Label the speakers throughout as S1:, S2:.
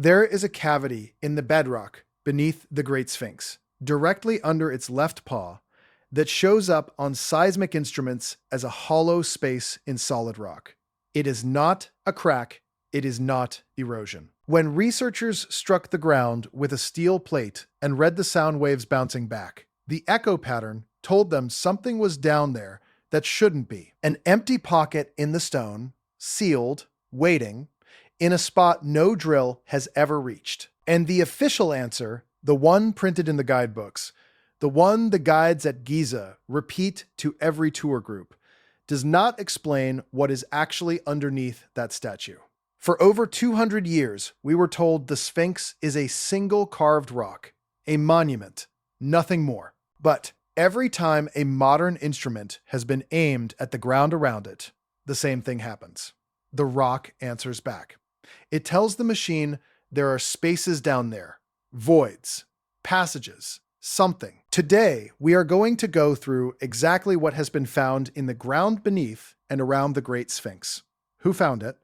S1: There is a cavity in the bedrock beneath the Great Sphinx, directly under its left paw, that shows up on seismic instruments as a hollow space in solid rock. It is not a crack, it is not erosion. When researchers struck the ground with a steel plate and read the sound waves bouncing back, the echo pattern told them something was down there that shouldn't be. An empty pocket in the stone, sealed, waiting, in a spot no drill has ever reached. And the official answer, the one printed in the guidebooks, the one the guides at Giza repeat to every tour group, does not explain what is actually underneath that statue. For over 200 years, we were told the Sphinx is a single carved rock, a monument, nothing more. But every time a modern instrument has been aimed at the ground around it, the same thing happens. The rock answers back. It tells the machine there are spaces down there, voids, passages, something. Today, we are going to go through exactly what has been found in the ground beneath and around the Great Sphinx, who found it,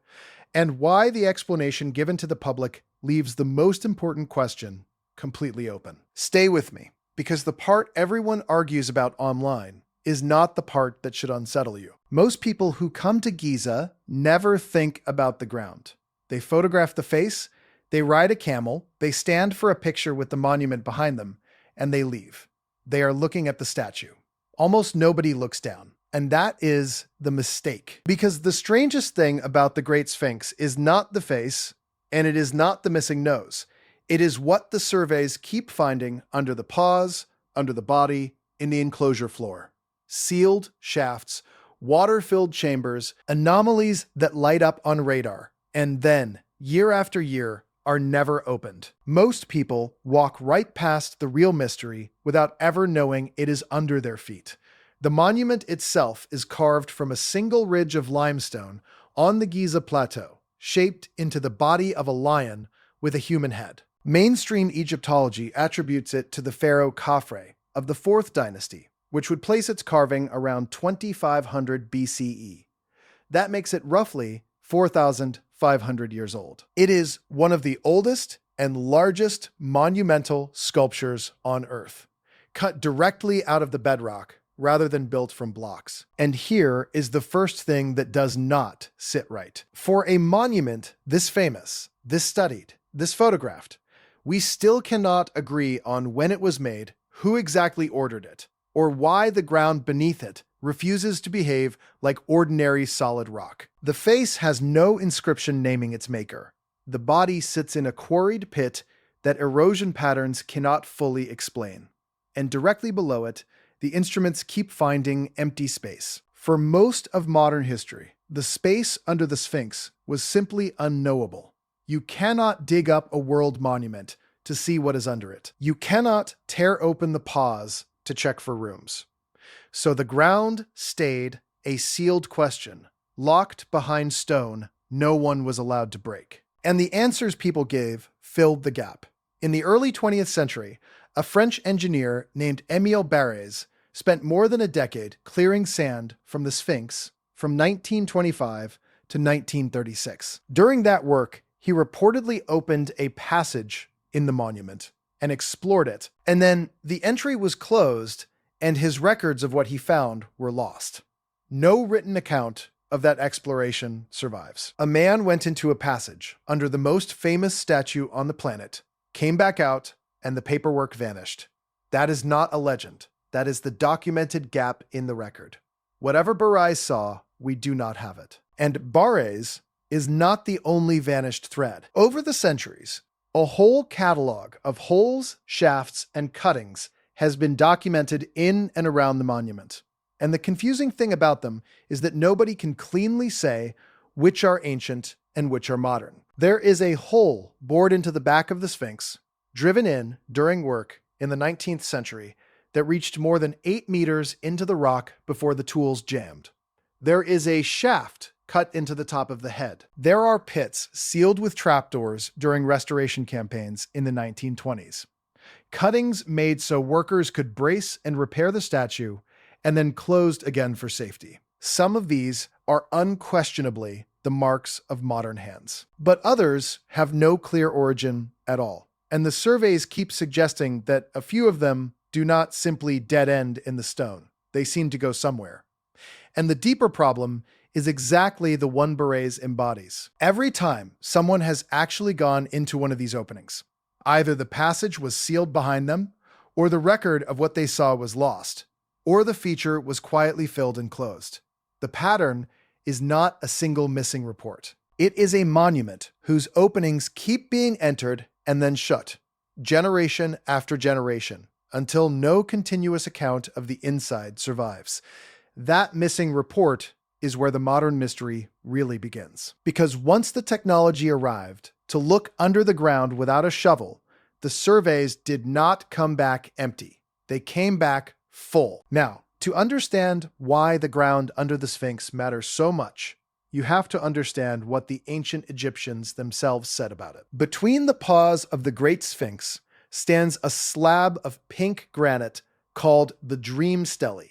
S1: and why the explanation given to the public leaves the most important question completely open. Stay with me, because the part everyone argues about online is not the part that should unsettle you. Most people who come to Giza never think about the ground. They photograph the face, they ride a camel, they stand for a picture with the monument behind them, and they leave. They are looking at the statue. Almost nobody looks down. And that is the mistake. Because the strangest thing about the Great Sphinx is not the face, and it is not the missing nose. It is what the surveys keep finding under the paws, under the body, in the enclosure floor. Sealed shafts, water-filled chambers, anomalies that light up on radar, and then, year after year, are never opened. Most people walk right past the real mystery without ever knowing it is under their feet. The monument itself is carved from a single ridge of limestone on the Giza Plateau, shaped into the body of a lion with a human head. Mainstream Egyptology attributes it to the pharaoh Khafre of the 4th dynasty, which would place its carving around 2500 BCE. That makes it roughly 4,500 years old. It is one of the oldest and largest monumental sculptures on Earth, cut directly out of the bedrock rather than built from blocks. And here is the first thing that does not sit right. For a monument this famous, this studied, this photographed, we still cannot agree on when it was made, who exactly ordered it, or why the ground beneath it refuses to behave like ordinary solid rock. The face has no inscription naming its maker. The body sits in a quarried pit that erosion patterns cannot fully explain. And directly below it, the instruments keep finding empty space. For most of modern history, the space under the Sphinx was simply unknowable. You cannot dig up a world monument to see what is under it. You cannot tear open the paws to check for rooms. So the ground stayed a sealed question, locked behind stone no one was allowed to break. And the answers people gave filled the gap. In the early 20th century, a French engineer named Émile Barrès spent more than a decade clearing sand from the Sphinx from 1925 to 1936. During that work, he reportedly opened a passage in the monument and explored it, and then the entry was closed and his records of what he found were lost. No written account of that exploration survives. A man went into a passage under the most famous statue on the planet, came back out, and the paperwork vanished. That is not a legend. That is the documented gap in the record. Whatever Barrès saw, we do not have it. And Barrès is not the only vanished thread. Over the centuries, a whole catalog of holes, shafts, and cuttings has been documented in and around the monument. And the confusing thing about them is that nobody can cleanly say which are ancient and which are modern. There is a hole bored into the back of the Sphinx, driven in during work in the 19th century, that reached more than 8 meters into the rock before the tools jammed. There is a shaft cut into the top of the head. There are pits sealed with trapdoors during restoration campaigns in the 1920s. Cuttings made so workers could brace and repair the statue, and then closed again for safety. Some of these are unquestionably the the marks of modern hands. But others have no clear origin at all, and the surveys keep suggesting that a few of them do not simply dead end in the stone. They seem to go somewhere. And the deeper problem is exactly the one Berets embodies. Every time someone has actually gone into one of these openings, either the passage was sealed behind them, or the record of what they saw was lost, or the feature was quietly filled and closed. The pattern is not a single missing report. It is a monument whose openings keep being entered and then shut, generation after generation, until no continuous account of the inside survives. That missing report is where the modern mystery really begins. Because once the technology arrived to look under the ground without a shovel, the surveys did not come back empty. They came back full. Now, to understand why the ground under the Sphinx matters so much, you have to understand what the ancient Egyptians themselves said about it. Between the paws of the Great Sphinx stands a slab of pink granite called the Dream Stele,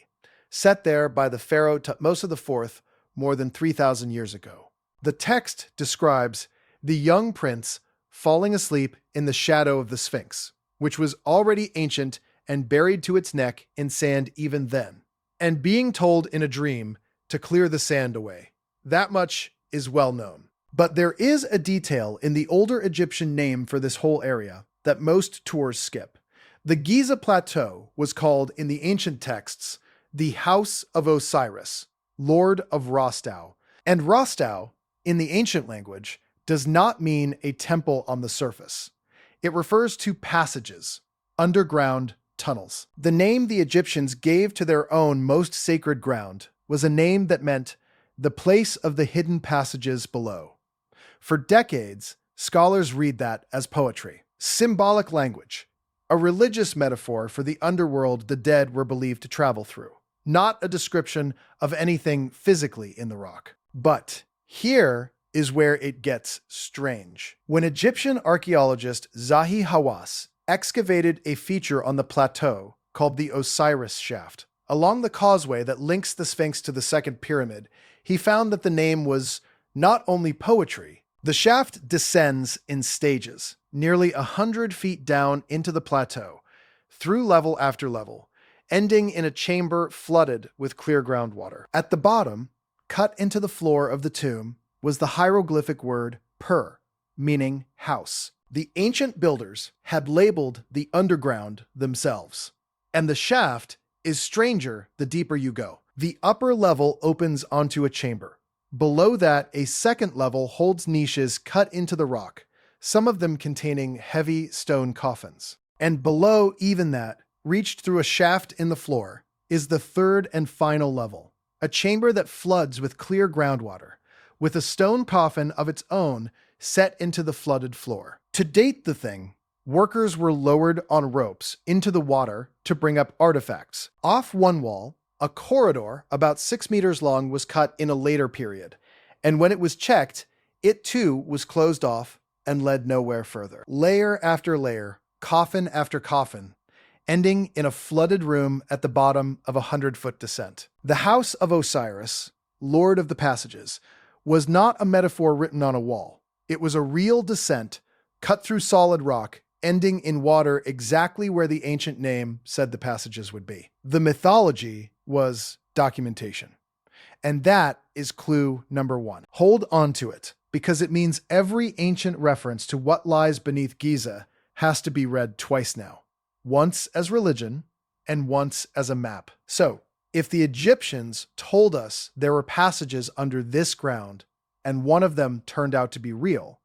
S1: set there by the pharaoh Thutmose IV more than 3,000 years ago. The text describes the young prince falling asleep in the shadow of the Sphinx, which was already ancient and buried to its neck in sand even then, and being told in a dream to clear the sand away. That much is well known. But there is a detail in the older Egyptian name for this whole area that most tours skip. The Giza Plateau was called in the ancient texts the House of Osiris, Lord of Rostau. And Rostau, in the ancient language, does not mean a temple on the surface. It refers to passages, underground tunnels. The name the Egyptians gave to their own most sacred ground was a name that meant the place of the hidden passages below. For decades, scholars read that as poetry, symbolic language, a religious metaphor for the underworld the dead were believed to travel through, not a description of anything physically in the rock. But here is where it gets strange. When Egyptian archaeologist Zahi Hawass excavated a feature on the plateau called the Osiris Shaft, along the causeway that links the Sphinx to the second pyramid, he found that the name was not only poetry. The shaft descends in stages, nearly 100 feet down into the plateau, through level after level, ending in a chamber flooded with clear groundwater. At the bottom, cut into the floor of the tomb, was the hieroglyphic word per, meaning house. The ancient builders had labeled the underground themselves. And the shaft is stranger the deeper you go. The upper level opens onto a chamber. Below that, a second level holds niches cut into the rock, some of them containing heavy stone coffins. And below even that, reached through a shaft in the floor, is the third and final level, a chamber that floods with clear groundwater, with a stone coffin of its own set into the flooded floor. To date the thing, workers were lowered on ropes into the water to bring up artifacts. Off one wall, a corridor about 6 meters long was cut in a later period, and when it was checked, it too was closed off and led nowhere further. Layer after layer, coffin after coffin, ending in a flooded room at the bottom of a 100-foot descent. The House of Osiris, Lord of the Passages, was not a metaphor written on a wall. It was a real descent, cut through solid rock, ending in water exactly where the ancient name said the passages would be. The mythology was documentation. And that is clue number one. Hold on to it, because it means every ancient reference to what lies beneath Giza has to be read twice now. Once as religion, and once as a map. So, if the Egyptians told us there were passages under this ground, and one of them turned out to be real,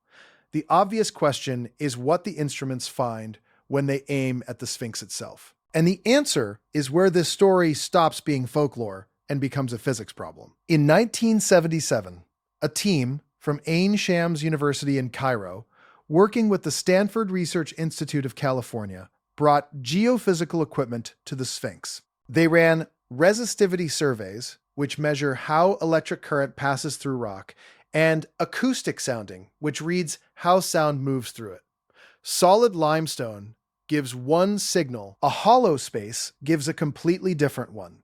S1: the obvious question is what the instruments find when they aim at the Sphinx itself. And the answer is where this story stops being folklore and becomes a physics problem. In 1977, a team from Ain Shams University in Cairo, working with the Stanford Research Institute of California, brought geophysical equipment to the Sphinx. They ran resistivity surveys, which measure how electric current passes through rock, and acoustic sounding, which reads how sound moves through it. Solid limestone gives one signal, a hollow space gives a completely different one,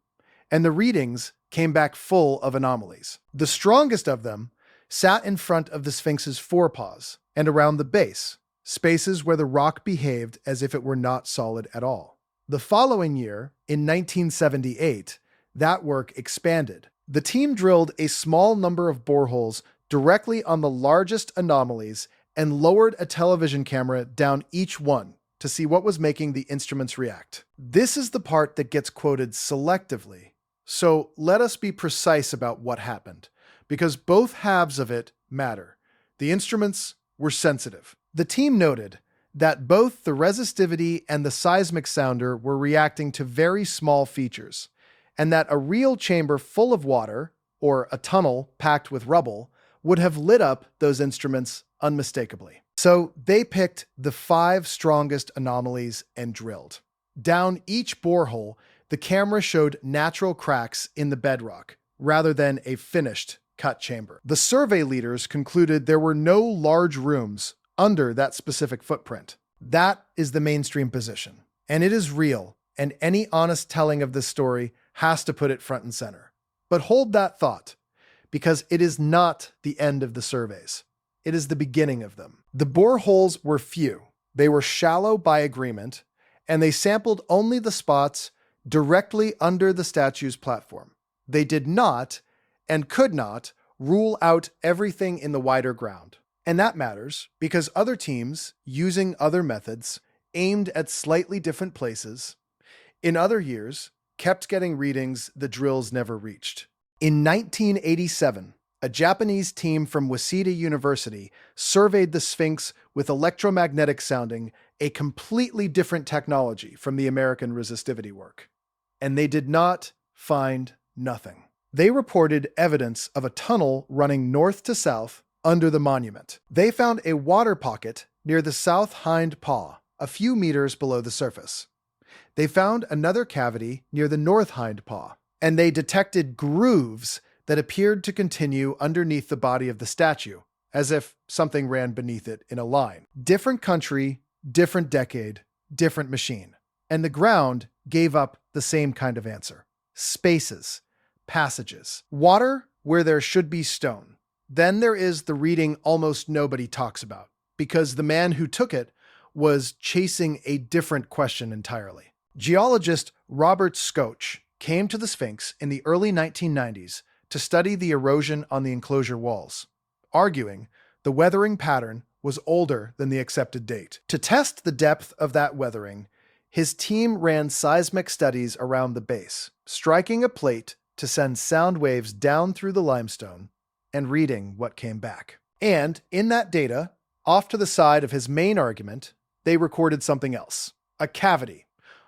S1: and the readings came back full of anomalies. The strongest of them sat in front of the Sphinx's forepaws and around the base, spaces where the rock behaved as if it were not solid at all. The following year, in 1978, that work expanded. The team drilled a small number of boreholes directly on the largest anomalies and lowered a television camera down each one to see what was making the instruments react. This is the part that gets quoted selectively, so let us be precise about what happened, because both halves of it matter. The instruments were sensitive. The team noted that both the resistivity and the seismic sounder were reacting to very small features, and that a real chamber full of water, or a tunnel packed with rubble, would have lit up those instruments unmistakably. So they picked the 5 strongest anomalies and drilled. Down each borehole, the camera showed natural cracks in the bedrock, rather than a finished cut chamber. The survey leaders concluded there were no large rooms under that specific footprint. That is the mainstream position, and it is real, and any honest telling of this story has to put it front and center. But hold that thought, because it is not the end of the surveys. It is the beginning of them. The boreholes were few. They were shallow by agreement, and they sampled only the spots directly under the statue's platform. They did not, and could not, rule out everything in the wider ground. And that matters because other teams, using other methods, aimed at slightly different places, in other years, kept getting readings the drills never reached. In 1987, a Japanese team from Waseda University surveyed the Sphinx with electromagnetic sounding, a completely different technology from the American resistivity work. And they did not find nothing. They reported evidence of a tunnel running north to south under the monument. They found a water pocket near the south hind paw, a few meters below the surface. They found another cavity near the north hind paw, and they detected grooves that appeared to continue underneath the body of the statue, as if something ran beneath it in a line. Different country, different decade, different machine. And the ground gave up the same kind of answer. Spaces, passages, water where there should be stone. Then there is the reading almost nobody talks about, because the man who took it was chasing a different question entirely. Geologist Robert Schoch came to the Sphinx in the early 1990s to study the erosion on the enclosure walls, arguing the weathering pattern was older than the accepted date. To test the depth of that weathering, his team ran seismic studies around the base, striking a plate to send sound waves down through the limestone and reading what came back. And in that data, off to the side of his main argument, they recorded something else. A cavity,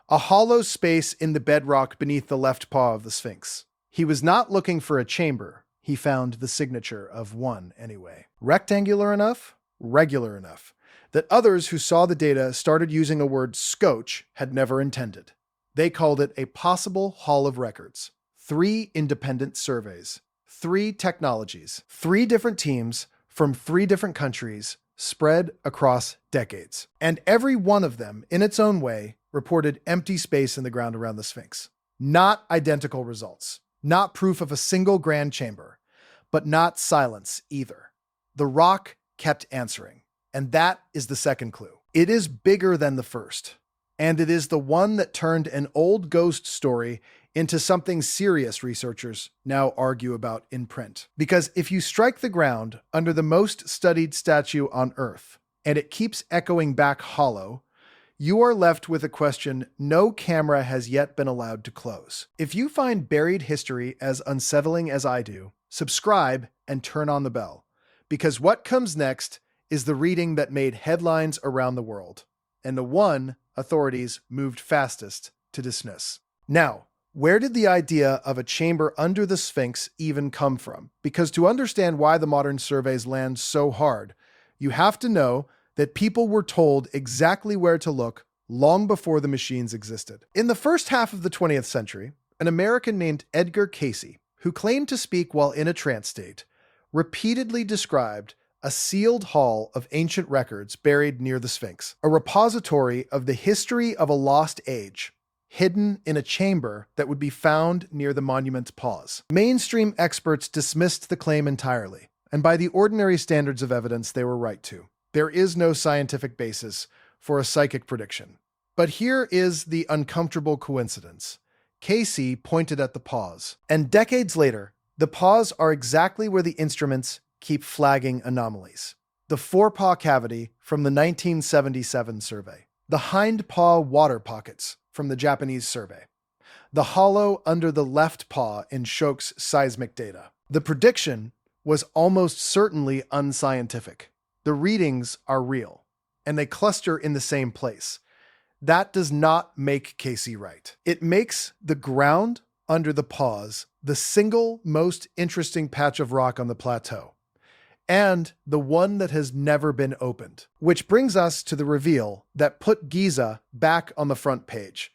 S1: a hollow space in the bedrock beneath the left paw of the Sphinx. He was not looking for a chamber. He found the signature of one anyway. Rectangular enough, regular enough, that others who saw the data started using a word Schoch had never intended. They called it a possible hall of records. 3 independent surveys, 3 technologies, 3 different teams from 3 different countries spread across decades. And every one of them, in its own way, reported empty space in the ground around the Sphinx. Not identical results, not proof of a single grand chamber, but not silence either. The rock kept answering, and that is the second clue. It is bigger than the first, and it is the one that turned an old ghost story into something serious researchers now argue about in print. Because if you strike the ground under the most studied statue on Earth, and it keeps echoing back hollow, you are left with a question no camera has yet been allowed to close. If you find buried history as unsettling as I do, subscribe and turn on the bell, because what comes next is the reading that made headlines around the world, and the one authorities moved fastest to dismiss. Now, where did the idea of a chamber under the Sphinx even come from? Because to understand why the modern surveys land so hard, you have to know that people were told exactly where to look long before the machines existed. In the first half of the 20th century, an American named Edgar Cayce, who claimed to speak while in a trance state, repeatedly described a sealed hall of ancient records buried near the Sphinx, a repository of the history of a lost age, hidden in a chamber that would be found near the monument's paws. Mainstream experts dismissed the claim entirely, And by the ordinary standards of evidence, they were right to. There is no scientific basis for a psychic prediction. But here is the uncomfortable coincidence. Casey pointed at the paws. And decades later, the paws are exactly where the instruments keep flagging anomalies. The forepaw cavity from the 1977 survey. The hind paw water pockets from the Japanese survey. The hollow under the left paw in Shouk's seismic data. The prediction was almost certainly unscientific. The readings are real, and they cluster in the same place. That does not make Casey right. It makes the ground under the paws the single most interesting patch of rock on the plateau, and the one that has never been opened. Which brings us to the reveal that put Giza back on the front page.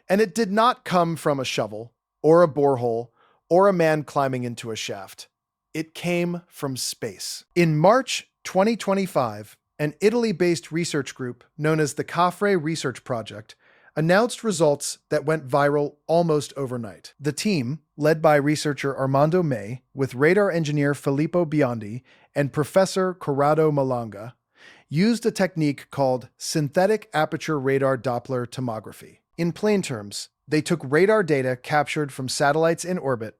S1: And it did not come from a shovel, or a borehole, or a man climbing into a shaft. It came from space. In March 2025, an Italy-based research group known as the Khafre Research Project announced results that went viral almost overnight. The team, led by researcher Armando May, with radar engineer Filippo Biondi and Professor Corrado Malanga, used a technique called synthetic aperture radar Doppler tomography. In plain terms, they took radar data captured from satellites in orbit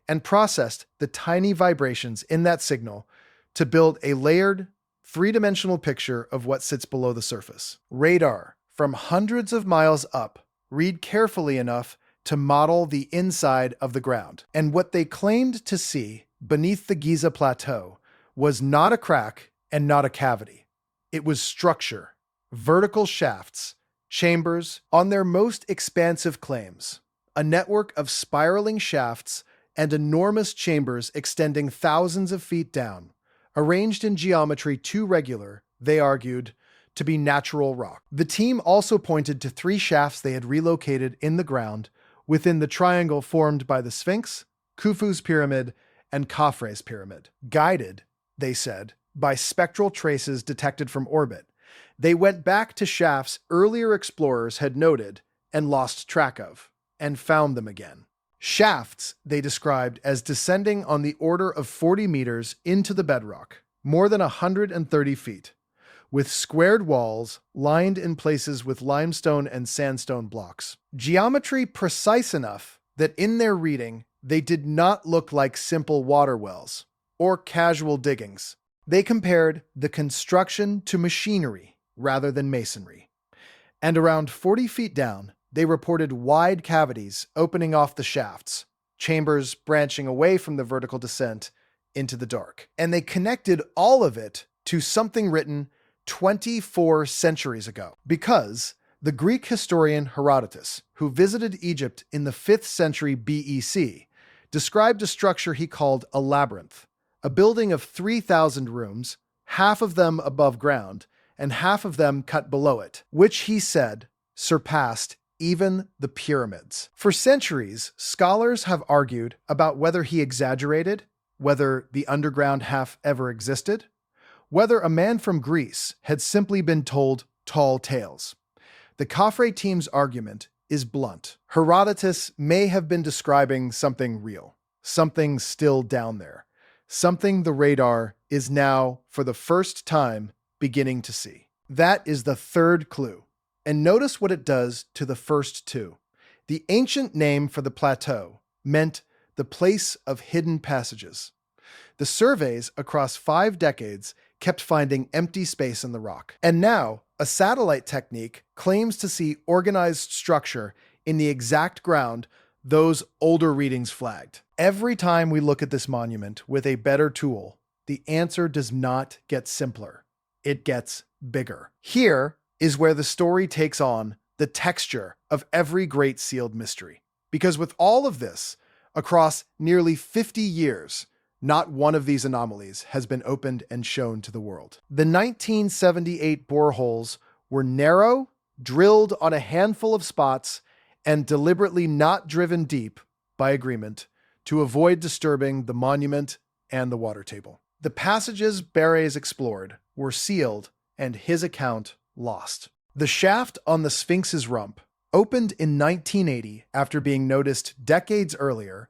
S1: and processed the tiny vibrations in that signal to build a layered, three-dimensional picture of what sits below the surface. Radar, from hundreds of miles up, read carefully enough to model the inside of the ground. And what they claimed to see beneath the Giza Plateau was not a crack and not a cavity. It was structure, vertical shafts, chambers, on their most expansive claims, a network of spiraling shafts and enormous chambers extending thousands of feet down, arranged in geometry too regular, they argued, to be natural rock. The team also pointed to 3 shafts they had relocated in the ground within the triangle formed by the Sphinx, Khufu's pyramid, and Khafre's pyramid. Guided, they said, by spectral traces detected from orbit, they went back to shafts earlier explorers had noted and lost track of, and found them again. Shafts they described as descending on the order of 40 meters into the bedrock, more than 130 feet, with squared walls lined in places with limestone and sandstone blocks. Geometry precise enough that in their reading, they did not look like simple water wells or casual diggings. They compared the construction to machinery rather than masonry. And around 40 feet down, they reported wide cavities opening off the shafts, chambers branching away from the vertical descent into the dark. And they connected all of it to something written 24 centuries ago. Because the Greek historian Herodotus, who visited Egypt in the 5th century BEC, described a structure he called a labyrinth, a building of 3,000 rooms, half of them above ground, and half of them cut below it, which he said surpassed even the pyramids. For centuries, scholars have argued about whether he exaggerated, whether the underground half ever existed, whether a man from Greece had simply been told tall tales. The Khafre team's argument is blunt. Herodotus may have been describing something real, something still down there, something the radar is now, for the first time, beginning to see. That is the third clue. And notice what it does to the first 2. The ancient name for the plateau meant the place of hidden passages. The surveys across 5 decades kept finding empty space in the rock. And now, a satellite technique claims to see organized structure in the exact ground those older readings flagged. Every time we look at this monument with a better tool, the answer does not get simpler. It gets bigger. Here is where the story takes on the texture of every great sealed mystery. Because with all of this, across nearly 50 years, not one of these anomalies has been opened and shown to the world. The 1978 boreholes were narrow, drilled on a handful of spots, and deliberately not driven deep, by agreement, to avoid disturbing the monument and the water table. The passages Beres explored were sealed and his account lost. The shaft on the Sphinx's rump, opened in 1980 after being noticed decades earlier,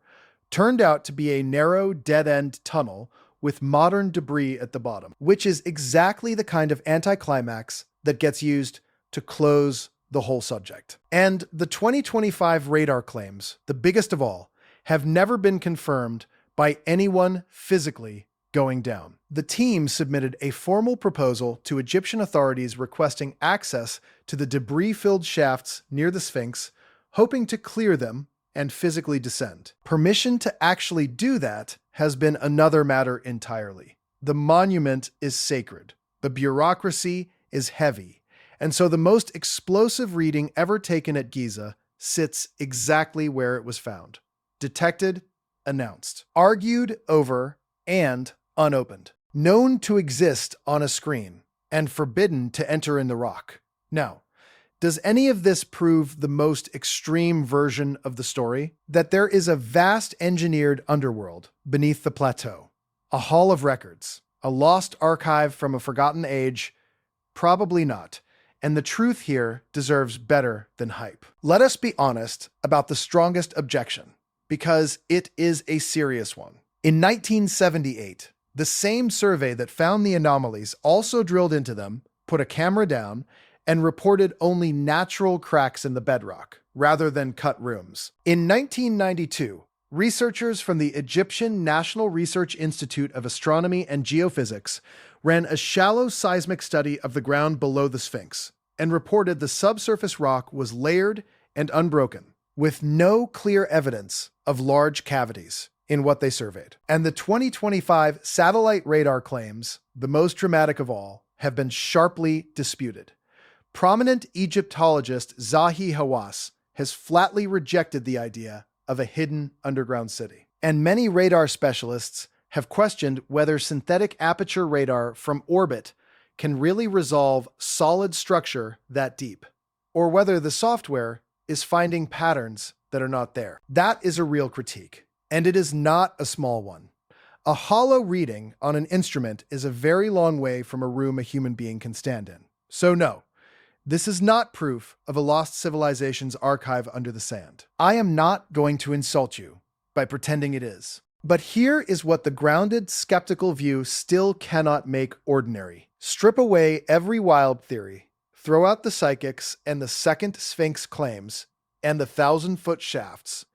S1: turned out to be a narrow, dead-end tunnel with modern debris at the bottom, which is exactly the kind of anticlimax that gets used to close the whole subject. And the 2025 radar claims, the biggest of all, have never been confirmed by anyone physically going down. The team submitted a formal proposal to Egyptian authorities requesting access to the debris-filled shafts near the Sphinx, hoping to clear them and physically descend. Permission to actually do that has been another matter entirely. The monument is sacred. The bureaucracy is heavy. And so the most explosive reading ever taken at Giza sits exactly where it was found. Detected, announced, argued over, and unopened. Known to exist on a screen, and forbidden to enter in the rock. Now, does any of this prove the most extreme version of the story? That there is a vast engineered underworld beneath the plateau, a hall of records, a lost archive from a forgotten age? Probably not. And the truth here deserves better than hype. Let us be honest about the strongest objection, because it is a serious one. In 1978, the same survey that found the anomalies also drilled into them, put a camera down, and reported only natural cracks in the bedrock, rather than cut rooms. In 1992, researchers from the Egyptian National Research Institute of Astronomy and Geophysics ran a shallow seismic study of the ground below the Sphinx and reported the subsurface rock was layered and unbroken, with no clear evidence of large cavities in what they surveyed. And the 2025 satellite radar claims, the most dramatic of all, have been sharply disputed. Prominent Egyptologist Zahi Hawass has flatly rejected the idea of a hidden underground city. And many radar specialists have questioned whether synthetic aperture radar from orbit can really resolve solid structure that deep, or whether the software is finding patterns that are not there. That is a real critique, and it is not a small one. A hollow reading on an instrument is a very long way from a room a human being can stand in. So no, this is not proof of a lost civilization's archive under the sand. I am not going to insult you by pretending it is. But here is what the grounded, skeptical view still cannot make ordinary. Strip away every wild theory, throw out the psychics and the second Sphinx claims, and the 1,000-foot shafts,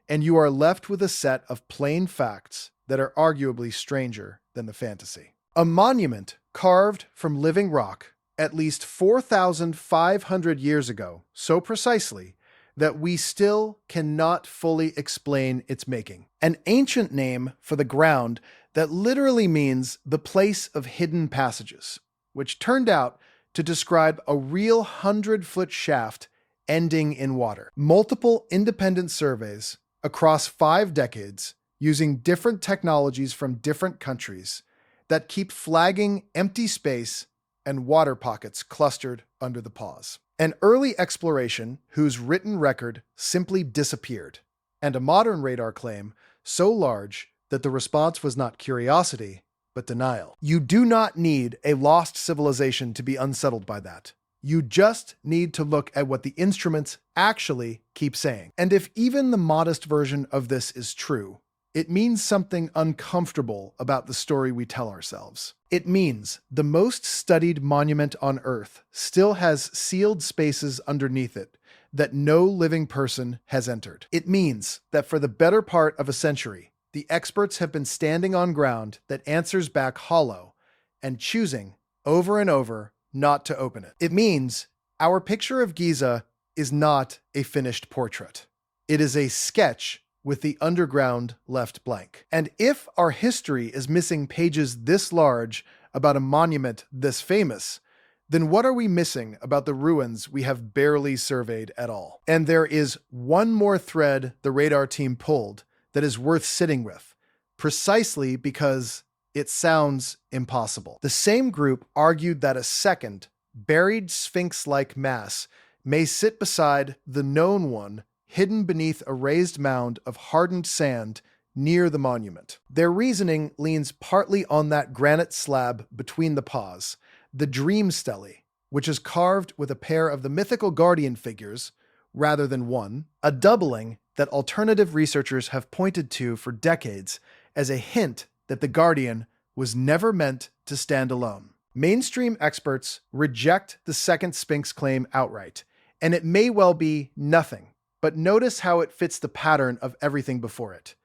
S1: and you are left with a set of plain facts that are arguably stranger than the fantasy. A monument carved from living rock at least 4,500 years ago, so precisely that we still cannot fully explain its making. An ancient name for the ground that literally means the place of hidden passages, which turned out to describe a real 100-foot shaft ending in water. Multiple independent surveys across 5 decades using different technologies from different countries that keep flagging empty space and water pockets clustered under the paws. An early exploration whose written record simply disappeared, and a modern radar claim so large that the response was not curiosity, but denial. You do not need a lost civilization to be unsettled by that. You just need to look at what the instruments actually keep saying. And if even the modest version of this is true, it means something uncomfortable about the story we tell ourselves. It means the most studied monument on Earth still has sealed spaces underneath it that no living person has entered. It means that for the better part of a century, the experts have been standing on ground that answers back hollow and choosing over and over not to open it. It means our picture of Giza is not a finished portrait. It is a sketch with the underground left blank. And if our history is missing pages this large about a monument this famous, then what are we missing about the ruins we have barely surveyed at all? And there is one more thread the radar team pulled that is worth sitting with, precisely because it sounds impossible. The same group argued that a second, buried Sphinx-like mass may sit beside the known one hidden beneath a raised mound of hardened sand near the monument. Their reasoning leans partly on that granite slab between the paws, the Dream Stele, which is carved with a pair of the mythical guardian figures, rather than one, a doubling that alternative researchers have pointed to for decades as a hint that the guardian was never meant to stand alone. Mainstream experts reject the second Sphinx claim outright, and it may well be nothing, but notice how it fits the pattern of everything before it.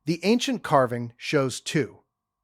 S1: The ancient carving shows two.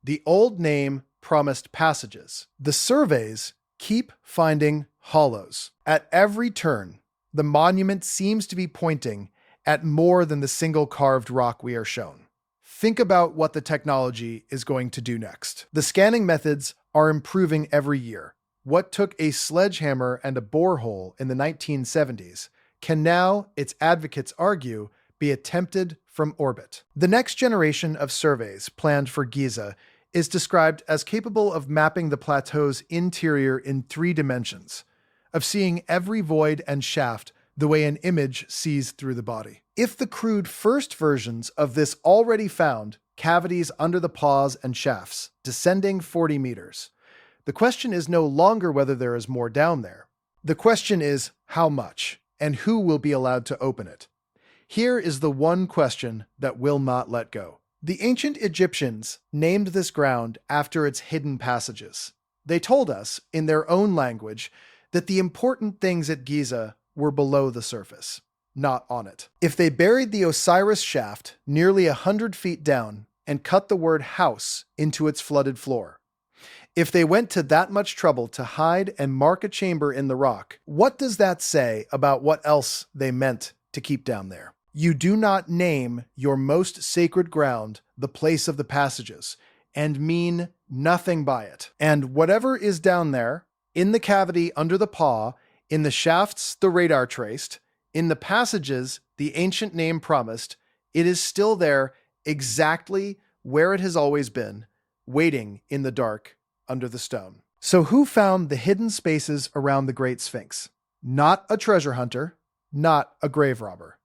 S1: The old name promised passages. The surveys keep finding hollows. At every turn, the monument seems to be pointing at more than the single carved rock we are shown. Think about what the technology is going to do next. The scanning methods are improving every year. What took a sledgehammer and a borehole in the 1970s can now, its advocates argue, be attempted from orbit. The next generation of surveys planned for Giza is described as capable of mapping the plateau's interior in 3 dimensions, of seeing every void and shaft the way an image sees through the body. If the crude first versions of this already found cavities under the paws and shafts, descending 40 meters, the question is no longer whether there is more down there. The question is how much, and who will be allowed to open it. Here is the one question that will not let go. The ancient Egyptians named this ground after its hidden passages. They told us, in their own language, that the important things at Giza were below the surface, not on it. If they buried the Osiris Shaft nearly 100 feet down and cut the word house into its flooded floor, if they went to that much trouble to hide and mark a chamber in the rock, what does that say about what else they meant to keep down there? You do not name your most sacred ground the place of the passages and mean nothing by it. And whatever is down there, in the cavity under the paw, in the shafts the radar traced, in the passages the ancient name promised, it is still there exactly where it has always been, waiting in the dark under the stone. So who found the hidden spaces around the Great Sphinx? Not a treasure hunter, not a grave robber.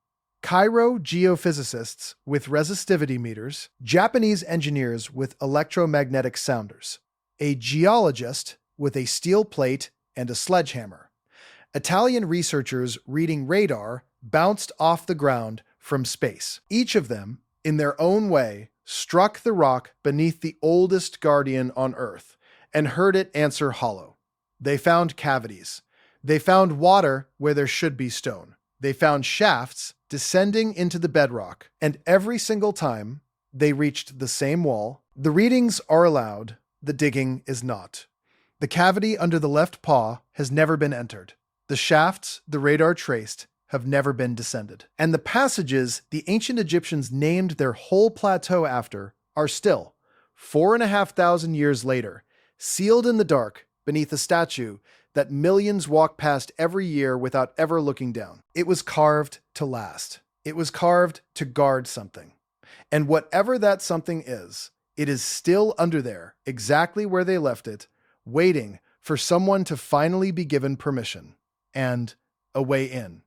S1: Cairo geophysicists with resistivity meters, Japanese engineers with electromagnetic sounders, a geologist with a steel plate and a sledgehammer, Italian researchers reading radar bounced off the ground from space. Each of them, in their own way, struck the rock beneath the oldest guardian on Earth and heard it answer hollow. They found cavities. They found water where there should be stone. They found shafts descending into the bedrock, and every single time they reached the same wall. The readings are allowed, the digging is not. The cavity under the left paw has never been entered. The shafts the radar traced have never been descended. And the passages the ancient Egyptians named their whole plateau after are still, 4,500 years later, sealed in the dark beneath a statue that millions walk past every year without ever looking down. It was carved to last. It was carved to guard something. And whatever that something is, it is still under there, exactly where they left it, waiting for someone to finally be given permission and a way in.